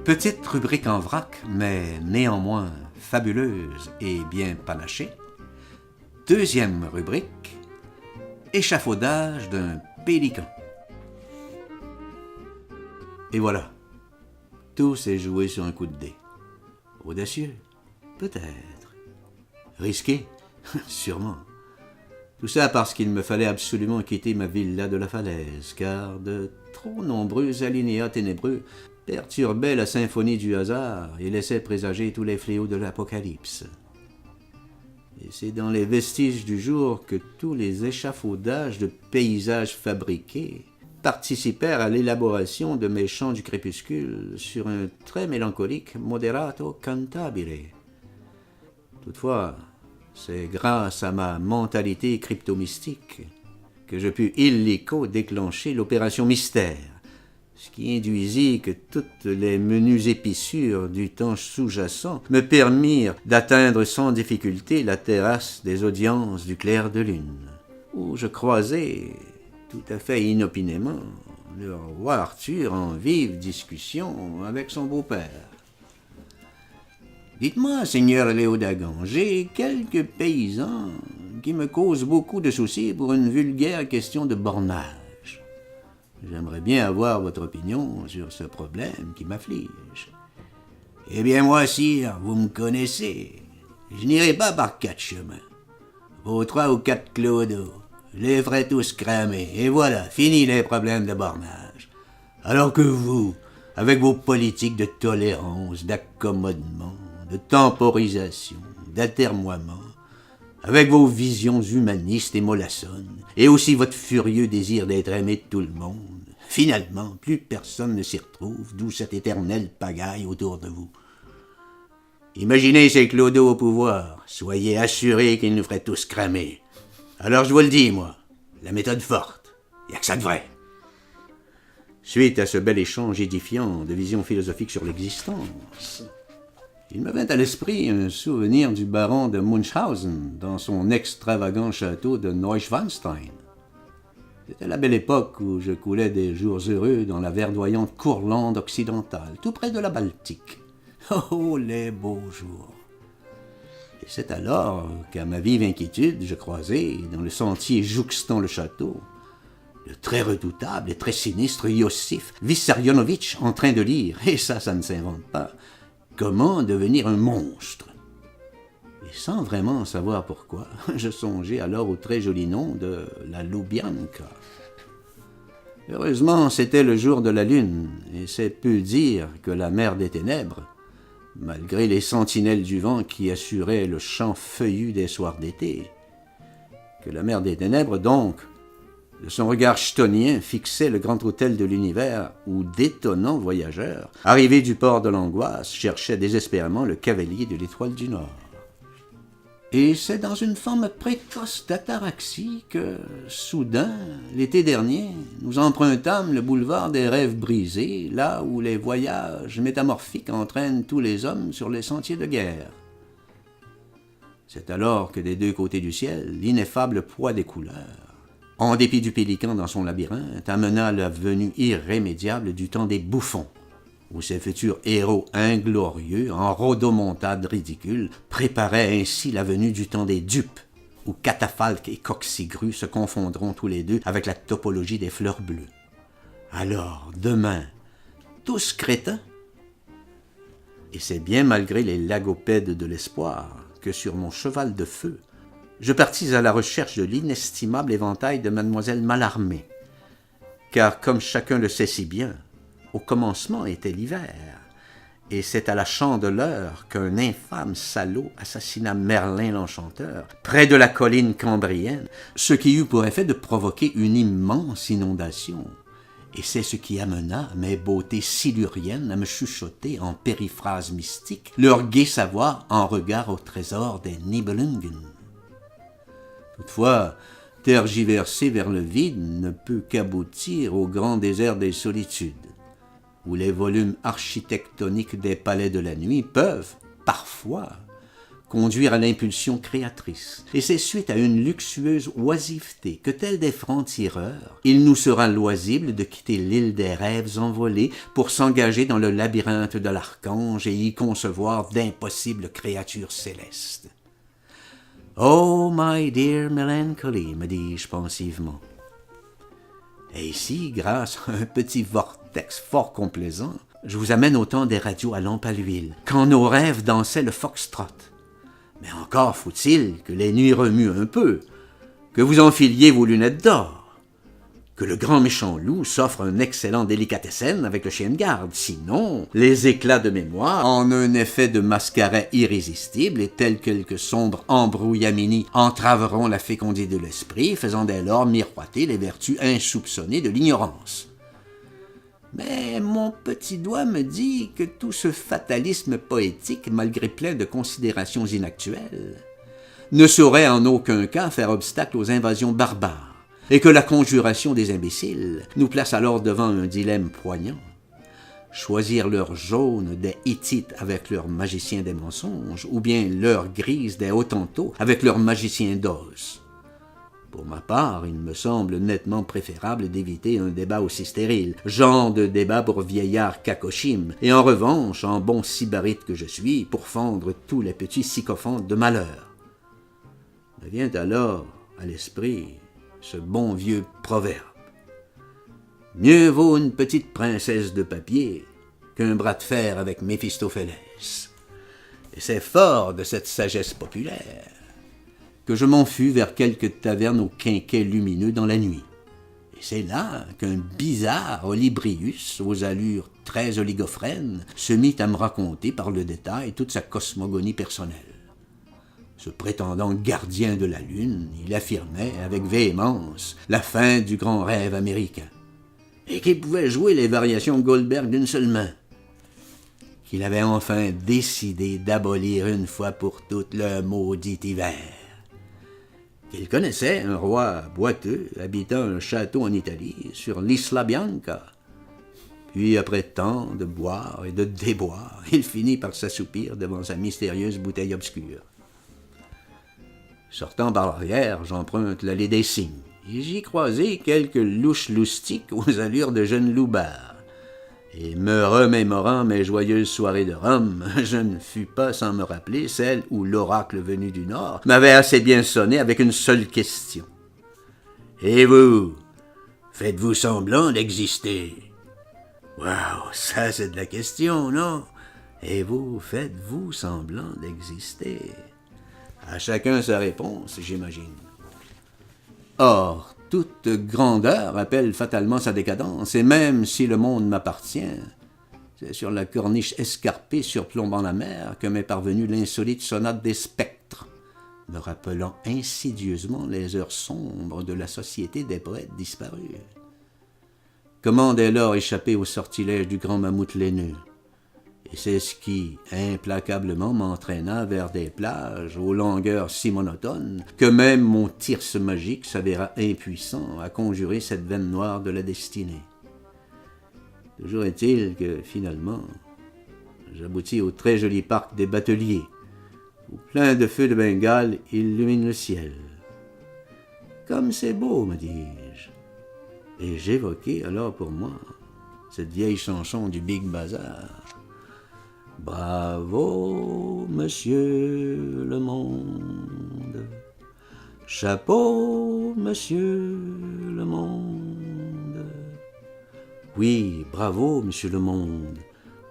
Petite rubrique en vrac, mais néanmoins fabuleuse et bien panachée. Deuxième rubrique, échafaudage d'un pélican. Et voilà, tout s'est joué sur un coup de dé. Audacieux, peut-être. Risqué, sûrement. Tout ça parce qu'il me fallait absolument quitter ma villa de la falaise, car de trop nombreux alinéas ténébreux perturbaient la symphonie du hasard et laissaient présager tous les fléaux de l'apocalypse. Et c'est dans les vestiges du jour que tous les échafaudages de paysages fabriqués participèrent à l'élaboration de mes chants du crépuscule sur un très mélancolique moderato cantabile. Toutefois, c'est grâce à ma mentalité cryptomystique que je pus illico déclencher l'opération mystère, ce qui induisit que toutes les menues épissures du temps sous-jacent me permirent d'atteindre sans difficulté la terrasse des audiences du clair de lune, où je croisai, tout à fait inopinément, le roi Arthur en vive discussion avec son beau-père. « Dites-moi, seigneur Léodagan, j'ai quelques paysans qui me causent beaucoup de soucis pour une vulgaire question de bornage. J'aimerais bien avoir votre opinion sur ce problème qui m'afflige. »« Eh bien, moi, sire, vous me connaissez. Je n'irai pas par 4 chemins. Vos 3 ou 4 clodos, je les ferai tous cramer, et voilà, fini les problèmes de bornage. Alors que vous, avec vos politiques de tolérance, d'accommodement, de temporisation, d'atermoiement, avec vos visions humanistes et mollassonnes, et aussi votre furieux désir d'être aimé de tout le monde, finalement, plus personne ne s'y retrouve, d'où cette éternelle pagaille autour de vous. Imaginez ces clodos au pouvoir, soyez assurés qu'ils nous feraient tous cramer. Alors je vous le dis, moi, la méthode forte, y a que ça de vrai. » Suite à ce bel échange édifiant de visions philosophiques sur l'existence, il me vint à l'esprit un souvenir du baron de Munchausen dans son extravagant château de Neuschwanstein. C'était la belle époque où je coulais des jours heureux dans la verdoyante Courlande occidentale, tout près de la Baltique. Oh, les beaux jours! Et c'est alors qu'à ma vive inquiétude, je croisai, dans le sentier jouxtant le château, le très redoutable et très sinistre Iosif Vissarionovitch en train de lire, et ça ne s'invente pas, comment devenir un monstre. Et sans vraiment savoir pourquoi, je songeai alors au très joli nom de la Loubianka. Heureusement, c'était le jour de la lune, et c'est peu dire que la mer des ténèbres, malgré les sentinelles du vent qui assuraient le chant feuillu des soirs d'été, que la mer des ténèbres, donc, de son regard chtonien, fixait le grand hôtel de l'univers où d'étonnants voyageurs, arrivés du port de l'angoisse, cherchaient désespérément le cavalier de l'étoile du Nord. Et c'est dans une forme précoce d'ataraxie que, soudain, l'été dernier, nous empruntâmes le boulevard des rêves brisés, là où les voyages métamorphiques entraînent tous les hommes sur les sentiers de guerre. C'est alors que des deux côtés du ciel, l'ineffable poids des couleurs, en dépit du pélican dans son labyrinthe, amena la venue irrémédiable du temps des bouffons, où ces futurs héros inglorieux, en rodomontade ridicule, préparaient ainsi la venue du temps des dupes, où catafalques et coqcigrues se confondront tous les deux avec la topologie des fleurs bleues. Alors, demain, tous crétins, et c'est bien malgré les lagopèdes de l'espoir que sur mon cheval de feu, je partis à la recherche de l'inestimable éventail de mademoiselle Mallarmé, car comme chacun le sait si bien, au commencement était l'hiver, et c'est à la Chandeleur qu'un infâme salaud assassina Merlin l'Enchanteur, près de la colline cambrienne, ce qui eut pour effet de provoquer une immense inondation. Et c'est ce qui amena mes beautés siluriennes à me chuchoter en périphrases mystiques leur gai savoir en regard au trésor des Nibelungen. Toutefois, tergiverser vers le vide ne peut qu'aboutir au grand désert des solitudes, où les volumes architectoniques des palais de la nuit peuvent, parfois, conduire à l'impulsion créatrice. Et c'est suite à une luxueuse oisiveté que, tels des francs-tireurs, il nous sera loisible de quitter l'île des rêves envolés pour s'engager dans le labyrinthe de l'archange et y concevoir d'impossibles créatures célestes. « Oh, my dear melancholy », me dis-je pensivement. Et ici, grâce à un petit vortex fort complaisant, je vous amène au temps des radios à lampe à l'huile, quand nos rêves dansaient le foxtrot. Mais encore faut-il que les nuits remuent un peu, que vous enfiliez vos lunettes d'or, que le grand méchant loup s'offre un excellent délicatessen avec le chien de garde. Sinon, les éclats de mémoire, en un effet de mascaret irrésistible et tels quelques sombres embrouillamini, entraveront la fécondité de l'esprit, faisant dès lors miroiter les vertus insoupçonnées de l'ignorance. Mais mon petit doigt me dit que tout ce fatalisme poétique, malgré plein de considérations inactuelles, ne saurait en aucun cas faire obstacle aux invasions barbares, et que la conjuration des imbéciles nous place alors devant un dilemme poignant. Choisir l'heure jaune des Hittites avec leurs magiciens des mensonges, ou bien l'heure grise des Hottentots avec leurs magiciens d'Oz. Pour ma part, il me semble nettement préférable d'éviter un débat aussi stérile, genre de débat pour vieillard cacochime, et en revanche, en bon sybarite que je suis, pour fendre tous les petits sycophantes de malheur. Me vient alors à l'esprit ce bon vieux proverbe. Mieux vaut une petite princesse de papier qu'un bras de fer avec Méphistophélès. Et c'est fort de cette sagesse populaire que je m'en fus vers quelques tavernes aux quinquets lumineux dans la nuit. Et c'est là qu'un bizarre Olybrius, aux allures très oligophrènes, se mit à me raconter par le détail toute sa cosmogonie personnelle. Se prétendant gardien de la Lune, il affirmait avec véhémence la fin du grand rêve américain, et qu'il pouvait jouer les variations Goldberg d'une seule main, qu'il avait enfin décidé d'abolir une fois pour toutes le maudit hiver, qu'il connaissait un roi boiteux habitant un château en Italie sur l'Isla Bianca. Puis, après tant de boire et de déboire, il finit par s'assoupir devant sa mystérieuse bouteille obscure. Sortant par l'arrière, j'emprunte l'allée des cygnes, et j'y croisai quelques louches loustiques aux allures de jeunes loupards. Et me remémorant mes joyeuses soirées de Rome, je ne fus pas sans me rappeler celle où l'oracle venu du Nord m'avait assez bien sonné avec une seule question. « Et vous, faites-vous semblant d'exister ?» Waouh, ça c'est de la question, non? Et vous, faites-vous semblant d'exister? À chacun sa réponse, j'imagine. Or, toute grandeur appelle fatalement sa décadence, et même si le monde m'appartient, c'est sur la corniche escarpée surplombant la mer que m'est parvenue l'insolite sonate des spectres, me rappelant insidieusement les heures sombres de la société des poètes disparus. Comment dès lors échapper au sortilège du grand mammouth laineux? Et c'est ce qui, implacablement, m'entraîna vers des plages aux longueurs si monotones que même mon thyrse magique s'avéra impuissant à conjurer cette veine noire de la destinée. Toujours est-il que, finalement, j'aboutis au très joli parc des Bateliers, où plein de feux de Bengale illuminent le ciel. Comme c'est beau, me dis-je. Et j'évoquai alors pour moi cette vieille chanson du Big Bazar. Bravo, monsieur le monde. Chapeau, monsieur le monde. Oui, bravo, monsieur le monde,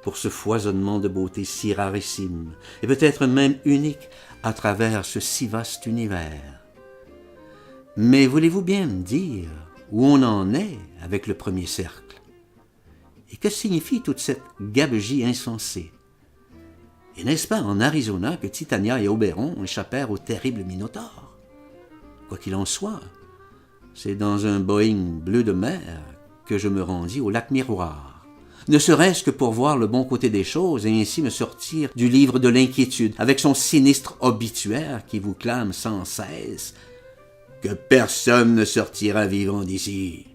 pour ce foisonnement de beauté si rarissime, et peut-être même unique à travers ce si vaste univers. Mais voulez-vous bien me dire où on en est avec le premier cercle? Et que signifie toute cette gabegie insensée? Et n'est-ce pas en Arizona que Titania et Oberon échappèrent au terrible Minotaure? Quoi qu'il en soit, c'est dans un Boeing bleu de mer que je me rendis au lac Miroir, ne serait-ce que pour voir le bon côté des choses et ainsi me sortir du livre de l'inquiétude avec son sinistre obituaire qui vous clame sans cesse que personne ne sortira vivant d'ici.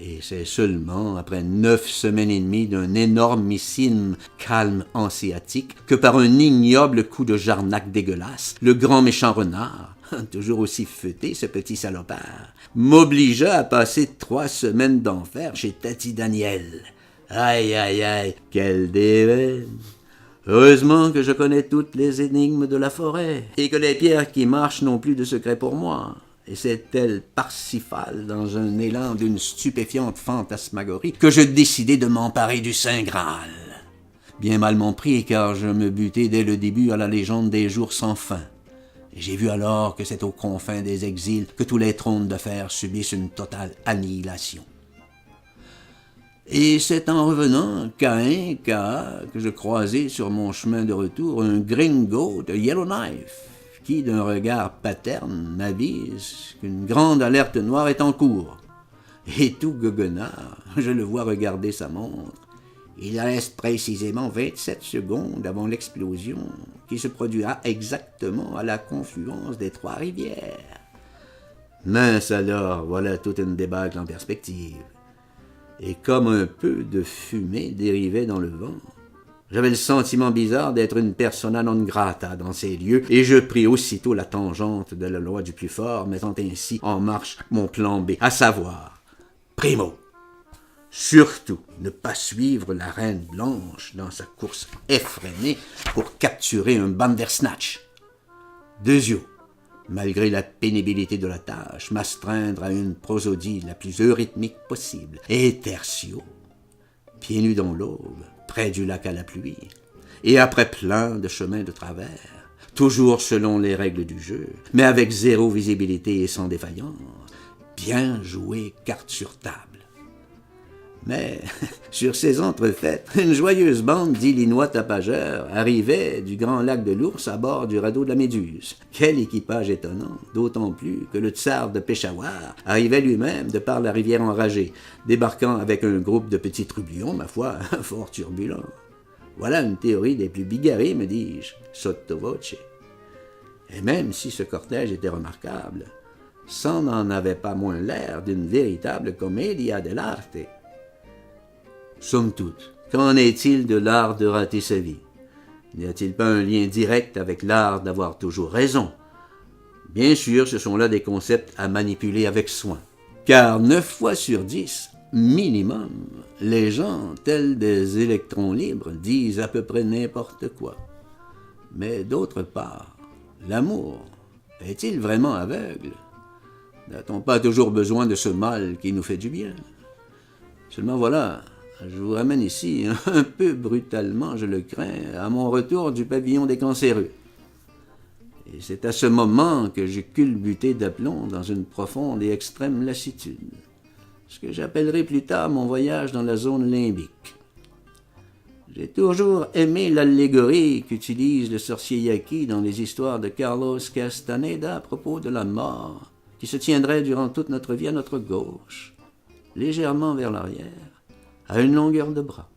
Et c'est seulement après 9 semaines et demie d'un énormissime calme hanséatique que par un ignoble coup de jarnac dégueulasse, le grand méchant renard, toujours aussi feuté ce petit salopard, m'obligea à passer 3 semaines d'enfer chez Tati Daniel. Aïe, aïe, aïe, quelle déveine! Heureusement que je connais toutes les énigmes de la forêt, et que les pierres qui marchent n'ont plus de secret pour moi. Et c'est tel Parsifal, dans un élan d'une stupéfiante fantasmagorie, que je décidai de m'emparer du Saint Graal. Bien mal m'en pris, car je me butai dès le début à la légende des jours sans fin. Et j'ai vu alors que c'est aux confins des exils que tous les trônes de fer subissent une totale annihilation. Et c'est en revenant qu'à que je croisai sur mon chemin de retour un gringo de Yellowknife, qui, d'un regard paterne, m'avise qu'une grande alerte noire est en cours. Et tout goguenard, je le vois regarder sa montre. Il reste précisément 27 secondes avant l'explosion qui se produira exactement à la confluence des 3 rivières. Mince alors, voilà toute une débâcle en perspective. Et comme un peu de fumée dérivait dans le vent, j'avais le sentiment bizarre d'être une persona non grata dans ces lieux, et je pris aussitôt la tangente de la loi du plus fort, mettant ainsi en marche mon plan B, à savoir, primo, surtout ne pas suivre la Reine Blanche dans sa course effrénée pour capturer un Bandersnatch. Deuxio, malgré la pénibilité de la tâche, m'astreindre à une prosodie la plus eurythmique possible. Et tertio, pieds nus dans l'aube, près du lac à la pluie, et après plein de chemins de travers, toujours selon les règles du jeu, mais avec 0 visibilité et sans défaillance, bien joué carte sur table. Mais, sur ces entrefaites, une joyeuse bande d'Illinois tapageurs arrivait du grand lac de l'Ours à bord du radeau de la Méduse. Quel équipage étonnant, d'autant plus que le tsar de Peshawar arrivait lui-même de par la rivière enragée, débarquant avec un groupe de petits trublions, ma foi, fort turbulents. Voilà une théorie des plus bigarrées, me dis-je, sotto voce. Et même si ce cortège était remarquable, ça n'en avait pas moins l'air d'une véritable commedia dell'arte. Somme toute, qu'en est-il de l'art de rater sa vie? N'y a-t-il pas un lien direct avec l'art d'avoir toujours raison? Bien sûr, ce sont là des concepts à manipuler avec soin. Car 9 fois sur 10, minimum, les gens, tels des électrons libres, disent à peu près n'importe quoi. Mais d'autre part, l'amour, est-il vraiment aveugle? N'a-t-on pas toujours besoin de ce mal qui nous fait du bien? Seulement voilà, je vous ramène ici, un peu brutalement, je le crains, à mon retour du pavillon des cancéreux. Et c'est à ce moment que j'ai culbuté d'aplomb dans une profonde et extrême lassitude, ce que j'appellerai plus tard mon voyage dans la zone limbique. J'ai toujours aimé l'allégorie qu'utilise le sorcier Yaqui dans les histoires de Carlos Castaneda à propos de la mort, qui se tiendrait durant toute notre vie à notre gauche, légèrement vers l'arrière, à une longueur de bras.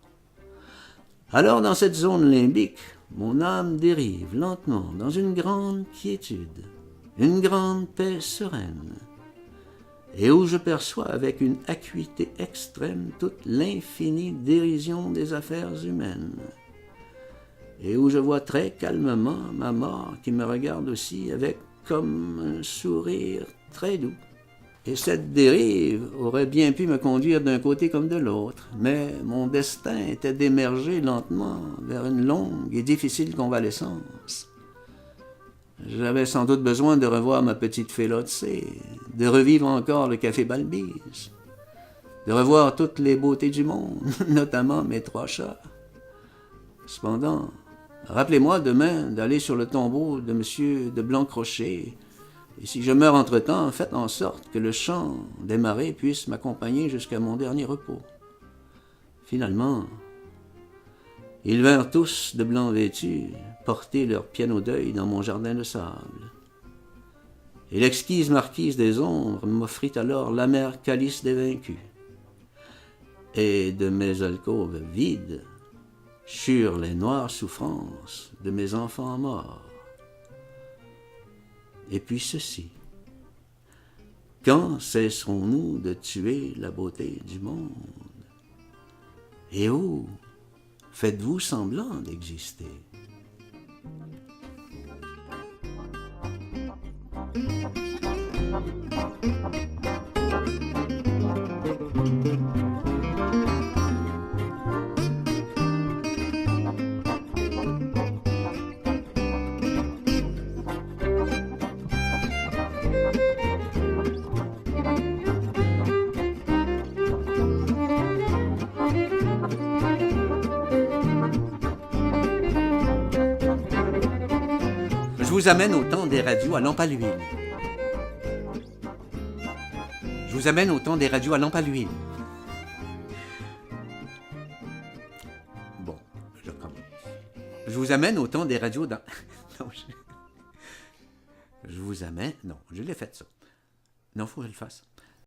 Alors, dans cette zone limbique, mon âme dérive lentement dans une grande quiétude, une grande paix sereine, et où je perçois avec une acuité extrême toute l'infinie dérision des affaires humaines, et où je vois très calmement ma mort qui me regarde aussi avec comme un sourire très doux. Et cette dérive aurait bien pu me conduire d'un côté comme de l'autre, mais mon destin était d'émerger lentement vers une longue et difficile convalescence. J'avais sans doute besoin de revoir ma petite Félotsé, de revivre encore le café Balbise, de revoir toutes les beautés du monde, notamment mes 3 chats. Cependant, rappelez-moi demain d'aller sur le tombeau de M. de Blancrochet. Et si je meurs entre-temps, faites en sorte que le chant des marées puisse m'accompagner jusqu'à mon dernier repos. Finalement, ils vinrent tous de blanc vêtus, porter leur piano deuil dans mon jardin de sable. Et l'exquise marquise des ombres m'offrit alors l'amer calice des vaincus. Et de mes alcôves vides, sur les noires souffrances de mes enfants morts. Et puis ceci. Quand cesserons-nous de tuer la beauté du monde? Et où faites-vous semblant d'exister? Je vous amène au temps des radios à lampe à l'huile. Je vous amène au temps des radios à lampe à l'huile. Bon, je recommence. Je vous amène au temps des radios dans... Non, je vous amène... Non, je l'ai fait ça. Non, faut que je le fasse.